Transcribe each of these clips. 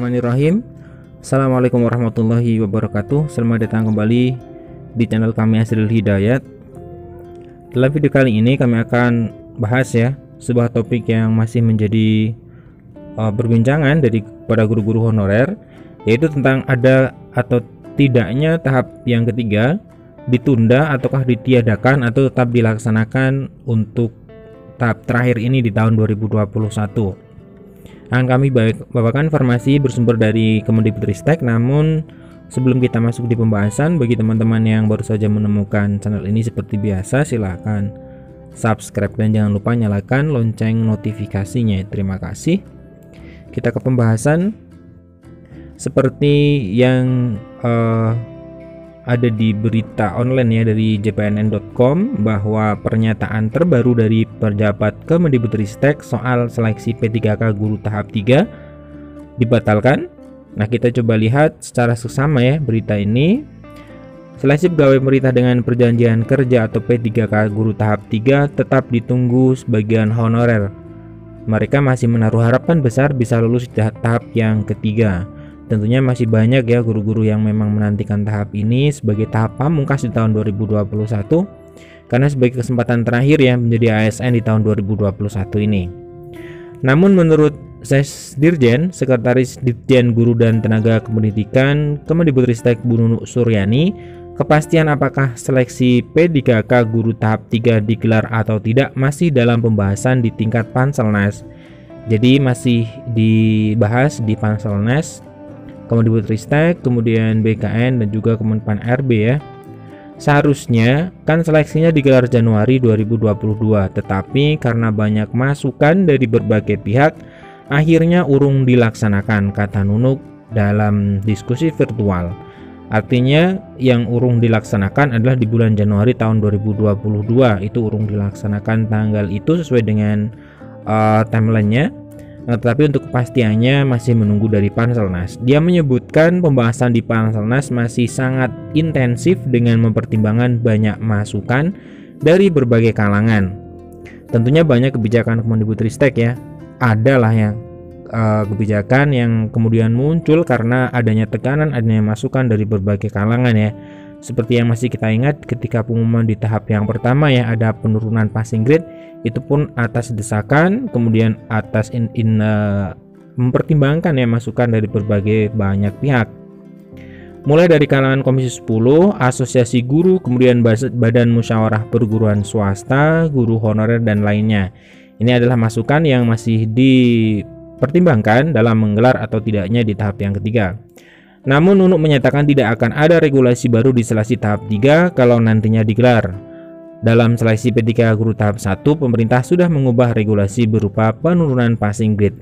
Bismillahirrahmanirrahim. Assalamualaikum warahmatullahi wabarakatuh. Selamat datang kembali di channel kami Asril Hidayat. Dalam video kali ini kami akan bahas sebuah topik yang masih menjadi perbincangan dari para guru-guru honorer, yaitu tentang ada atau tidaknya tahap yang ketiga ditunda ataukah ditiadakan atau tetap dilaksanakan untuk tahap terakhir ini di tahun 2021. Kami bawakan informasi bersumber dari Kemendikbudristek. Namun sebelum kita masuk di pembahasan, bagi teman-teman yang baru saja menemukan channel ini, seperti biasa silahkan subscribe dan jangan lupa nyalakan lonceng notifikasinya. Terima kasih. Kita ke pembahasan. Seperti yang ada di berita online dari jpnn.com, bahwa pernyataan terbaru dari pejabat Kemendikbudristek soal seleksi P3K guru tahap 3 dibatalkan. Nah, kita coba lihat secara seksama berita ini. Seleksi pegawai pemerintah dengan perjanjian kerja atau P3K guru tahap 3 tetap ditunggu sebagian honorer. Mereka masih menaruh harapan besar bisa lulus di tahap yang ketiga. Tentunya masih banyak guru-guru yang memang menantikan tahap ini sebagai tahap pamungkas di tahun 2021, karena sebagai kesempatan terakhir menjadi ASN di tahun 2021 ini. Namun menurut Sesdirjen, Sekretaris Ditjen Guru dan Tenaga Kependidikan Kemendikbudristek Bu Nunuk Suryani, kepastian apakah seleksi P3K guru tahap 3 digelar atau tidak masih dalam pembahasan di tingkat Panselnas. Jadi masih dibahas di Panselnas, Kemendikbudristek, kemudian BKN dan juga Kemenpan RB Seharusnya kan seleksinya digelar Januari 2022, tetapi karena banyak masukan dari berbagai pihak, akhirnya urung dilaksanakan, kata Nunuk dalam diskusi virtual. Artinya yang urung dilaksanakan adalah di bulan Januari tahun 2022, itu urung dilaksanakan tanggal itu sesuai dengan timelinenya. Tetapi untuk kepastiannya masih menunggu dari Panselnas. Dia menyebutkan pembahasan di Panselnas masih sangat intensif dengan mempertimbangkan banyak masukan dari berbagai kalangan. Tentunya banyak kebijakan Kemendikbudristek adalah yang kebijakan yang kemudian muncul karena adanya tekanan, adanya masukan dari berbagai kalangan Seperti yang masih kita ingat ketika pengumuman di tahap yang pertama ada penurunan passing grade, itu pun atas desakan, kemudian atas mempertimbangkan masukan dari berbagai banyak pihak. Mulai dari kalangan Komisi 10, Asosiasi Guru, kemudian Badan Musyawarah Perguruan Swasta, guru honorer dan lainnya. Ini adalah masukan yang masih dipertimbangkan dalam menggelar atau tidaknya di tahap yang ketiga. Namun Nunuk menyatakan tidak akan ada regulasi baru di seleksi tahap 3 kalau nantinya digelar. Dalam seleksi P3K guru tahap 1, pemerintah sudah mengubah regulasi berupa penurunan passing grade.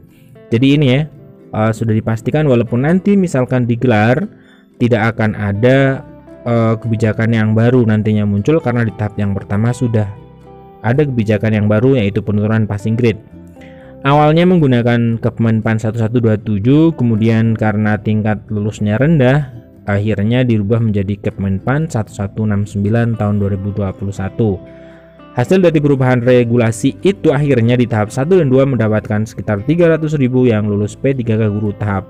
Jadi ini sudah dipastikan walaupun nanti misalkan digelar, tidak akan ada kebijakan yang baru nantinya muncul, karena di tahap yang pertama sudah ada kebijakan yang baru, yaitu penurunan passing grade. Awalnya menggunakan Kemenpan 1127, kemudian karena tingkat lulusnya rendah, akhirnya dirubah menjadi Kemenpan 1169 tahun 2021. Hasil dari perubahan regulasi itu akhirnya di tahap 1 dan 2 mendapatkan sekitar 300.000 yang lulus P3K guru tahap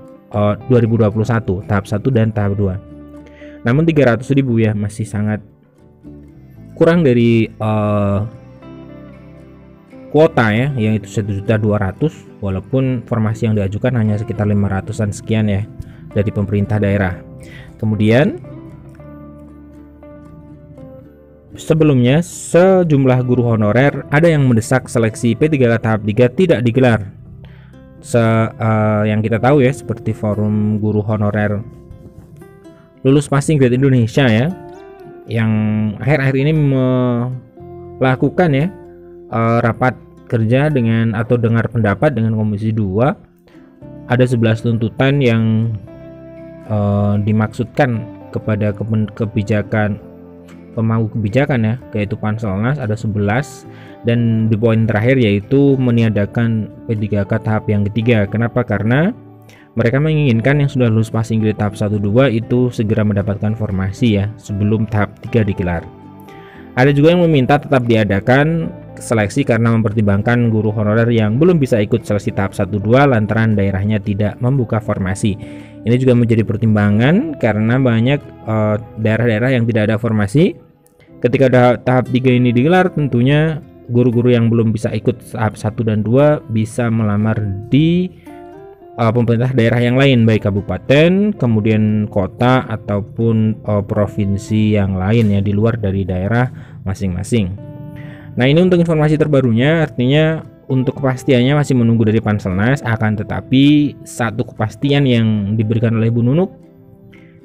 2021, tahap 1 dan tahap 2. Namun 300.000 masih sangat kurang dari kuota yang itu 1.200.000, walaupun formasi yang diajukan hanya sekitar 500-an sekian dari pemerintah daerah. Kemudian sebelumnya sejumlah guru honorer ada yang mendesak seleksi P3K tahap 3 tidak digelar. Yang kita tahu seperti Forum Guru Honorer Lulus Passing Grade Indonesia yang akhir-akhir ini melakukan rapat kerja dengan atau dengar pendapat dengan Komisi 2. Ada 11 tuntutan yang dimaksudkan kepada kebijakan pemangku kebijakan yaitu Panselnas, ada 11, dan di poin terakhir yaitu meniadakan P3K tahap yang ketiga. Kenapa? Karena mereka menginginkan yang sudah lulus passing grade tahap 1-2 itu segera mendapatkan formasi sebelum tahap 3 digelar. Ada juga yang meminta tetap diadakan seleksi karena mempertimbangkan guru honorer yang belum bisa ikut seleksi tahap 1-2 lantaran daerahnya tidak membuka formasi. Ini juga menjadi pertimbangan karena banyak daerah-daerah yang tidak ada formasi. Ketika tahap 3 ini digelar, tentunya guru-guru yang belum bisa ikut tahap 1 dan 2 bisa melamar di pemerintah daerah yang lain, baik kabupaten, kemudian kota ataupun provinsi yang lain ya, di luar dari daerah masing-masing. Nah, ini untuk informasi terbarunya, artinya untuk kepastiannya masih menunggu dari Panselnas, akan tetapi satu kepastian yang diberikan oleh Bu Nunuk,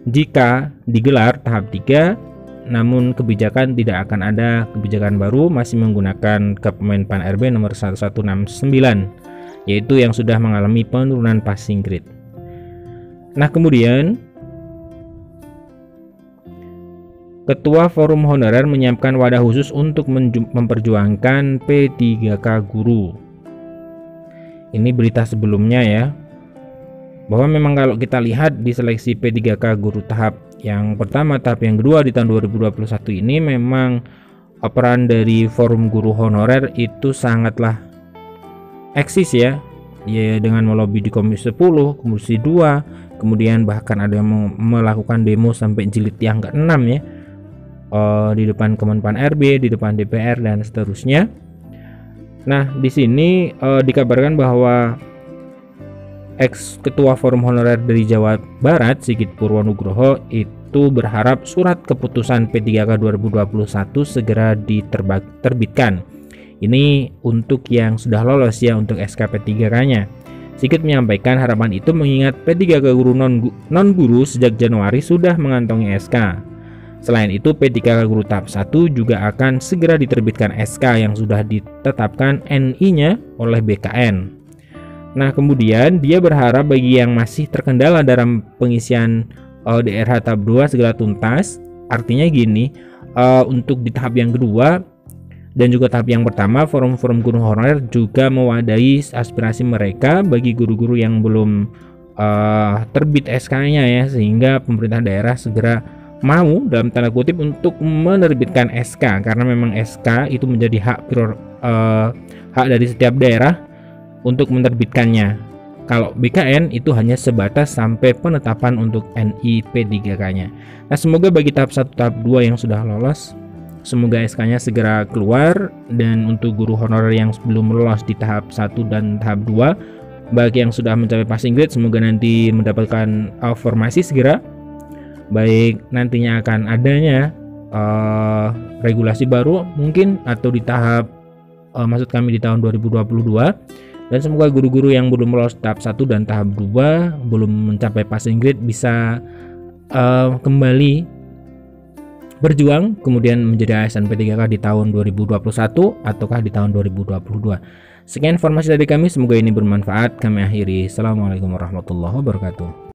jika digelar tahap 3 namun kebijakan tidak akan ada kebijakan baru, masih menggunakan Kemenpan RB nomor 1169, yaitu yang sudah mengalami penurunan passing grade. Nah, kemudian Ketua Forum Honorer menyiapkan wadah khusus untuk memperjuangkan P3K guru. Ini berita sebelumnya ya, bahwa memang kalau kita lihat di seleksi P3K guru tahap yang pertama, tahap yang kedua di tahun 2021 ini, memang peran dari Forum Guru Honorer itu sangatlah eksis ya, dengan melobi di Komisi 10, Komisi 2, kemudian bahkan ada yang melakukan demo sampai jilid yang ke-6 ya, di depan Kemenpan RB, di depan DPR dan seterusnya. Nah, di sini dikabarkan bahwa ex Ketua Forum Honorer dari Jawa Barat, Sigit Purwonugroho, itu berharap surat keputusan P3K 2021 segera diterbitkan. Ini untuk yang sudah lolos ya, untuk SK P3K-nya. Sigit menyampaikan harapan itu mengingat P3K guru non-guru sejak Januari sudah mengantongi SK. Selain itu, P3K guru tahap 1 juga akan segera diterbitkan SK yang sudah ditetapkan NI-nya oleh BKN. Nah, kemudian dia berharap bagi yang masih terkendala dalam pengisian DRH tahap 2 segera tuntas. Artinya gini, untuk di tahap yang kedua dan juga tahap yang pertama, forum-forum guru honorer juga mewadahi aspirasi mereka bagi guru-guru yang belum terbit SK-nya ya, sehingga pemerintah daerah segera mau dalam tanda kutip untuk menerbitkan SK, karena memang SK itu menjadi hak dari setiap daerah untuk menerbitkannya. Kalau BKN itu hanya sebatas sampai penetapan untuk NI P3K-nya. Nah, semoga bagi tahap 1 tahap 2 yang sudah lolos, semoga SK-nya segera keluar. Dan untuk guru honorer yang belum lolos di tahap 1 dan tahap 2, bagi yang sudah mencapai passing grade, semoga nanti mendapatkan formasi segera. Baik nantinya akan adanya regulasi baru mungkin, atau di tahap maksud kami di tahun 2022. Dan semoga guru-guru yang belum lolos tahap 1 dan tahap 2 belum mencapai passing grade bisa kembali berjuang kemudian menjadi ASN P3K di tahun 2021 ataukah di tahun 2022. Sekian informasi dari kami, semoga ini bermanfaat. Kami akhiri. Assalamualaikum warahmatullahi wabarakatuh.